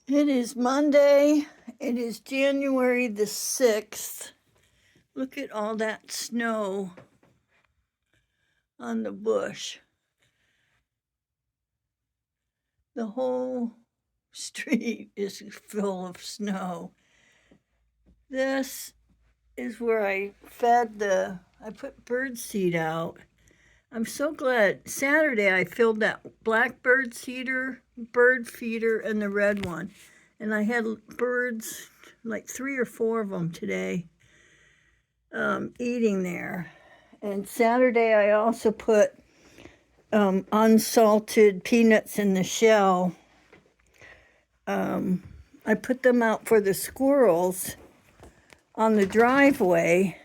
It is Monday. It is January the 6th. Look at all that snow on the bush. The whole street is full of snow. This is where I put bird seed out. I'm so glad. Saturday I filled that black bird feeder, and the red one. And I had birds, like 3 or 4 of them today, eating there. And Saturday I also put unsalted peanuts in the shell. I put them out for the squirrels on the driveway.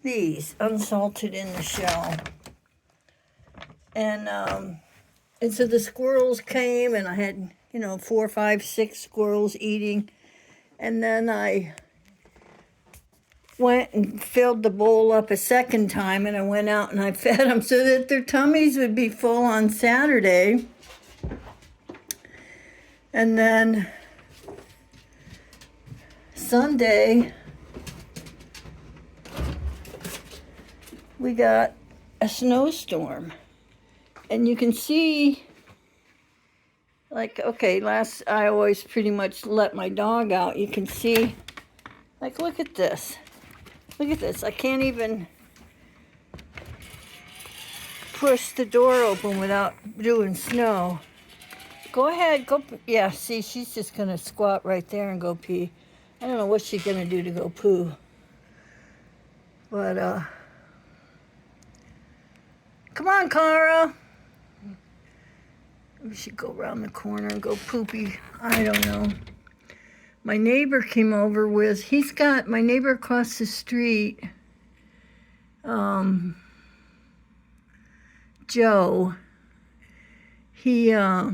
These unsalted in the shell. And so the squirrels came, and I had 4, 5, 6 squirrels eating. And then I went and filled the bowl up a second time, and I went out and I fed them so that their tummies would be full on Saturday. And then Sunday, we got a snowstorm. And you can see, I always pretty much let my dog out. You can see, look at this. Look at this. I can't even push the door open without doing snow. Go ahead, go. Yeah, see, she's just going to squat right there and go pee. I don't know what she's going to do to go poo. But, come on, Cara. We should go around the corner and go poopy. I don't know. My neighbor came over my neighbor across the street, Joe, he has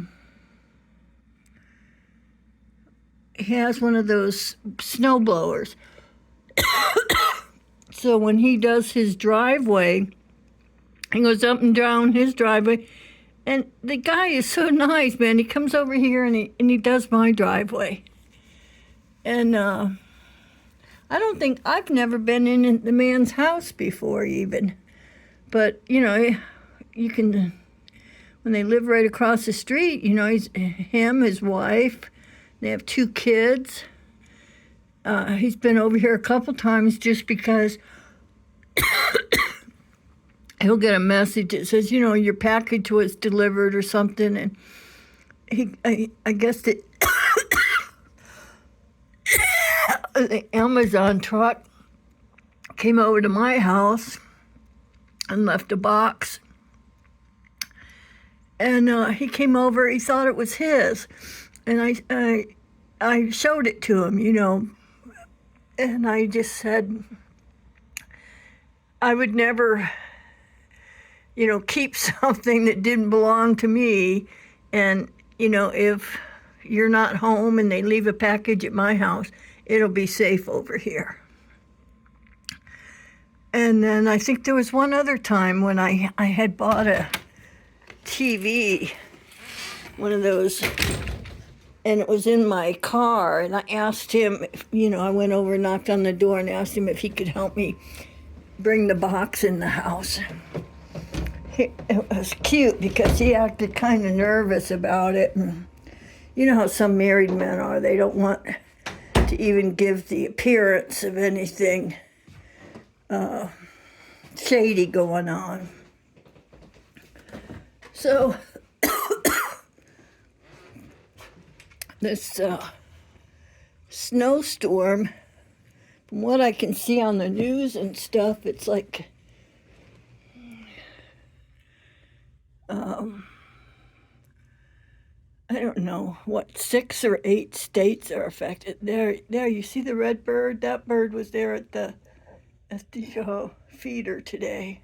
one of those snow blowers. So when he does his driveway, he goes up and down his driveway. And the guy is so nice, man. He comes over here and he does my driveway. And I don't think I've never been in the man's house before even. But, you can, when they live right across the street, he's his wife, they have 2 kids. He's been over here a couple times just because he'll get a message that says, your package was delivered or something. And I guess the Amazon truck came over to my house and left a box. And he came over, he thought it was his. And I showed it to him, and I just said, I would never keep something that didn't belong to me. And, if you're not home and they leave a package at my house, it'll be safe over here. And then I think there was one other time when I had bought a TV, one of those, and it was in my car. And I asked him, I went over and knocked on the door and asked him if he could help me bring the box in the house. It was cute because he acted kind of nervous about it. And you know how some married men are. They don't want to even give the appearance of anything shady going on. So this snowstorm, from what I can see on the news and stuff, it's like I don't know what 6 or 8 states are affected. There, you see the red bird? That bird was there at the feeder today.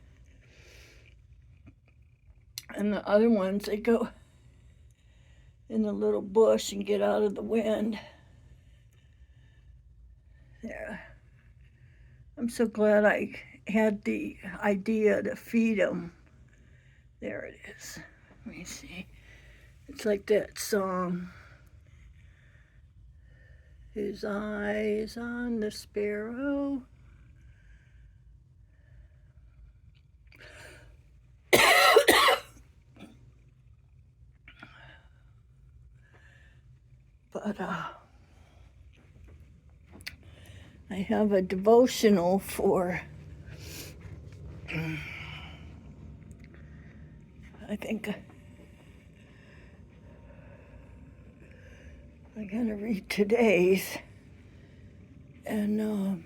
And the other ones, they go in the little bush and get out of the wind. There. I'm so glad I had the idea to feed them. There it is. Let me see. It's like that song. His eyes on the sparrow. But I have a devotional for, I think I'm going to read today's. And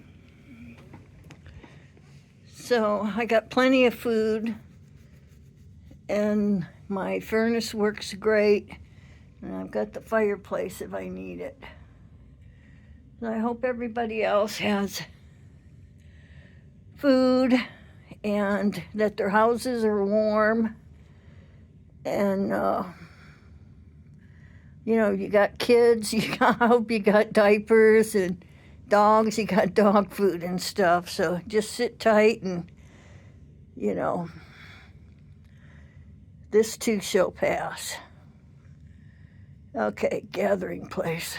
so I got plenty of food, and my furnace works great, and I've got the fireplace if I need it. And I hope everybody else has food and that their houses are warm. And, you know, you got kids, I hope you got diapers, and dogs, you got dog food and stuff. So just sit tight and, you know, this too shall pass. Okay, gathering place.